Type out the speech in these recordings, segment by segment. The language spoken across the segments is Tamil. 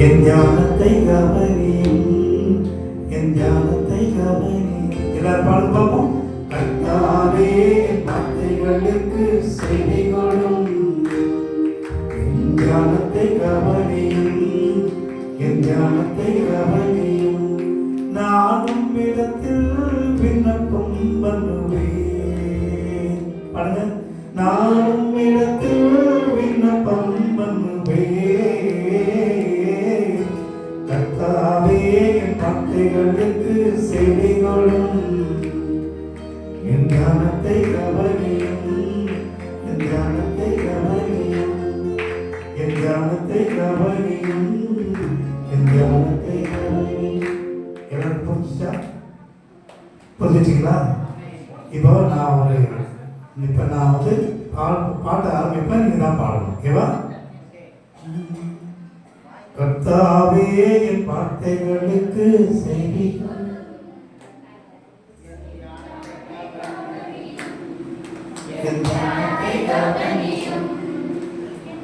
என் ஞானத்தை கவனியும், என் ஞானத்தை கவனியும். எல்லாரும் பாடு பார்ப்போம். கர்த்தாவே என் வார்த்தைகளுக்கு செவி கொடும், என் ஞானத்தை கவனியும், என் ஞானத்தை கவனியும். நானும் இடத்தில் விண்ணப்பம் பண்ணுவேன். பாடுங்க. நானும் இடத்தில் விண்ணப்பம் பண்ணுவேன். கர்த்தாவே என் வார்த்தைகளுக்கு செவி கொடும், என் ஞானத்தை கவனியும், என் ஞானத்தை கவனியும், என் ஞானத்தை கவனியும், என் ஞானத்தை கவனியும். எல்லாரும் புரிஞ்சுச்சா? புரிஞ்சுச்சிங்களா? இப்போ நான் வந்து பாட்ட ஆரம்பிப்பேன், நீங்க தான் பாடணும். ஓகேவா? கர்த்தாவே என் வார்த்தைகளுக்கு செவி என் ஞானத்தை கவனியும்,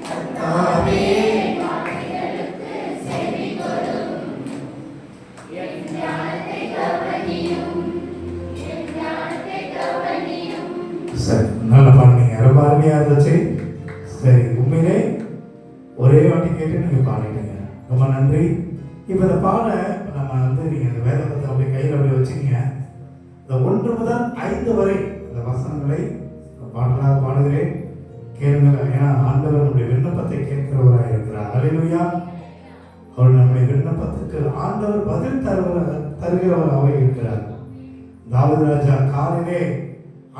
கர்த்தாவே என் வார்த்தைகளுக்கு செவி கொடும், என் ஞானத்தை கவனியும், என் ஞானத்தை கவனியும். சரி, நல்லா பாடுனீங்க, ரொம்ப அருமையா இருந்துச்சு. சரி, உண்மையிலே ஒரே வாட்டி கேட்டு நீங்க பாடிட்டீங்க, ரொம்ப நன்றி. இப்போ இந்த பாட நம்ம வந்து நீங்க இந்த வேதத்தை அப்படியே கையில் அப்படியே வச்சுக்கீங்க. இந்த 1 முதல் 5 வரை இந்த வசனங்களை பாடலாக பாடுகிறேன், கேளுங்கள். ஏன்னா ஆண்டவர் நம்முடைய விண்ணப்பத்தை கேட்கிறவராக இருக்கிறார். அல்லேலூயா. அவர் நம்முடைய விண்ணப்பத்துக்கு ஆண்டவர் பதில் தருகிறவராக இருக்கிறார். தாவீது ராஜா காலையிலே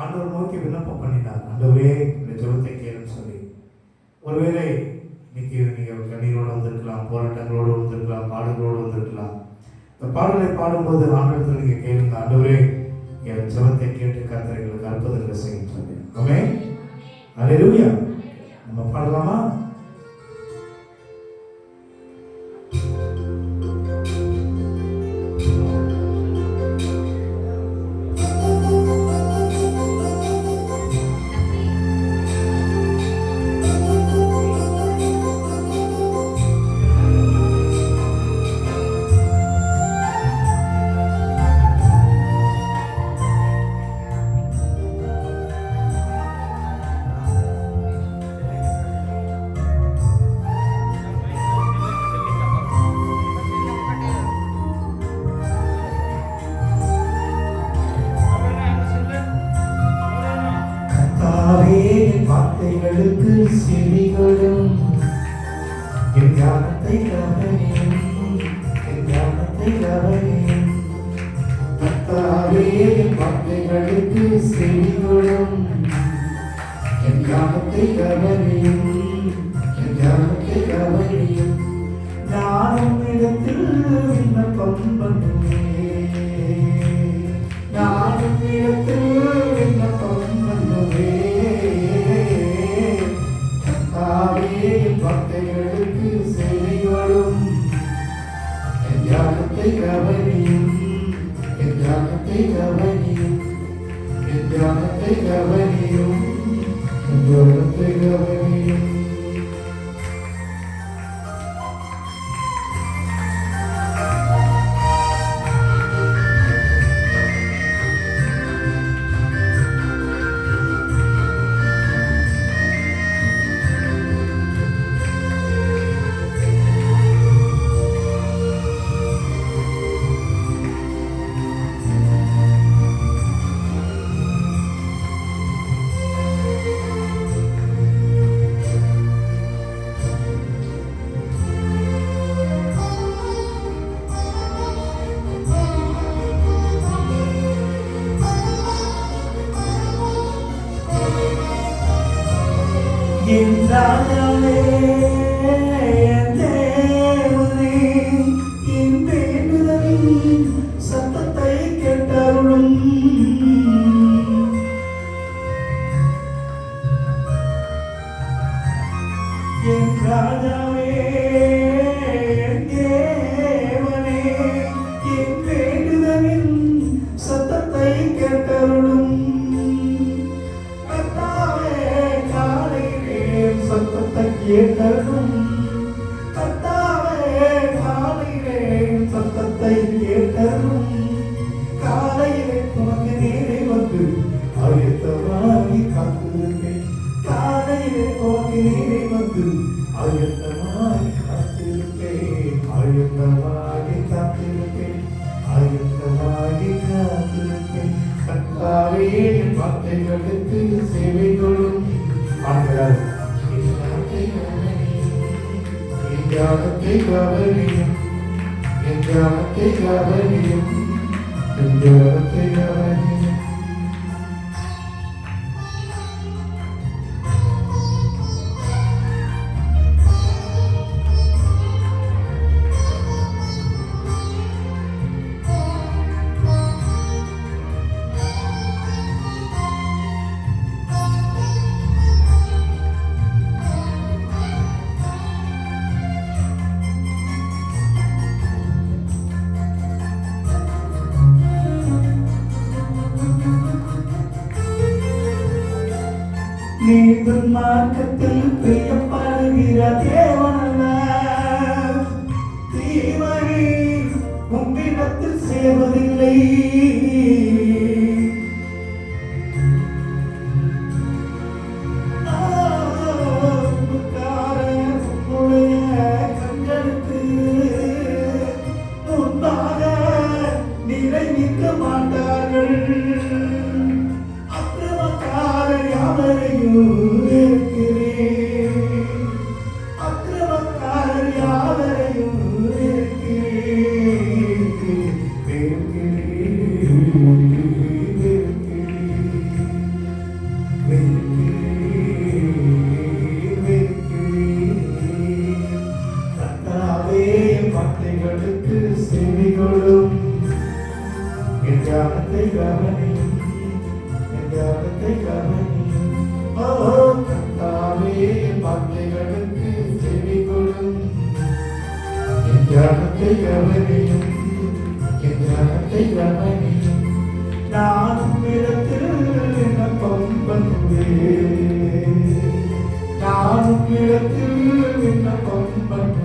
ஆண்டவர் நோக்கி விண்ணப்பம் பண்ணினார், ஆண்டவரே இந்த ஜெபத்தை கேளுன்னு சொல்லி. ஒருவேளை இன்னைக்கு நீங்கள் கண்ணீரோடு வந்திருக்கலாம், போராட்டங்களோடு வந்திருக்கலாம், பாடல்களோடு வந்திருக்கலாம். இந்த பாடலை பாடும்போது ஆண்டவரத்தில் நீங்கள் கேளுங்க, ஆண்டவரே என் ஜெபத்தை கேட்டு கர்த்தர் எங்களுக்கு அற்புதங்களை செய்யும் சொல்லி. ஆமென். அல்லேலூயா. நம்ம பாடலாமா? வார்த்தைகளுக்கு செவி கொடும், என் ஞானத்தை கவனியும், என் ஞானத்தை கவனியும். கர்த்தாவே என் வார்த்தைகளுக்கு செவி கொடும், என் ஞானத்தை கவனியும், என் ஞானத்தை கவனியும். நானும் இடத்தில் விண்ணப்பம் பண்ணுவேன், நானும் இடத்தில் விண்ணப்பம் பண்ணுவேன். வார்த்தைகளுக்கு செவி கொடும், என் ஞானத்தை கவனியும், என் ஞானத்தை கவனியும், என் ஞானத்தை கவனியும், என் ஞானத்தை கவனியும். என் ராஜாவே, என் தேவனே, என் வேண்டுதலின் சத்தத்தை கேட்டருளும். என் ராஜாவே, என் தேவனே, என் வேண்டுதலின் சத்தத்தை கேட்டருளும். சத்தத்தை சத்தத்தை கேட்டதும் காலையிலே உனக்கு நேரே வந்து ஆயத்தமாகி காத்திருப்பேன். காலையிலே உனக்கு நேரே வந்து ஆயத்தமாகி காத்திருப்பேன். ஆயத்தமாகி காத்திருப்பேன். ஆயத்தமாகி காத்திருப்பேன். கர்த்தாவே என் வார்த்தைகளுக்கு சேவை கொள்ளும். ஆண்களால் என் தியானத்தை கவனியும். என் தியானத்தை கவனியும். என் தியானத்தை கவனியும். நீந்தும் மார்க்கத்தில் பிரியப்படுகிற தேவனல்ல, தீமையை உம்மிடத்தில் சேருவதில்லை. கண்களுக்கு முன்பாக நிலை நிற்க மாட்டார்கள். வார்த்தைகளுக்கு செவிகொள்ளும். என் தியானத்தை கவனியும். என் தியானத்தை கவனியும். ஓ கர்த்தாவே வார்த்தைகளுக்கு செவிகொள்ளும். என் தியானத்தை கவனியும். என் தியானத்தை கவனியும். நானும் இடத்தில் விண்ணப்பம் பண்ணுவேன். நானும் இடத்தில் விண்ணப்பம் பண்ணுவேன்.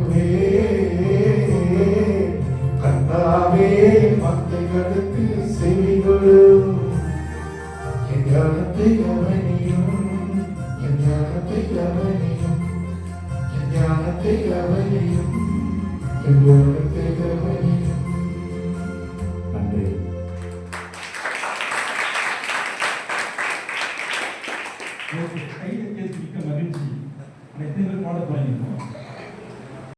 கர்த்தாவே வார்த்தைகளுக்கு செவிகொள்ளும். என் தியானத்தை கவனியும். என் தியானத்தை கவனியும். என் தியானத்தை கவனியும். என் தியானத்தை கவனியும்.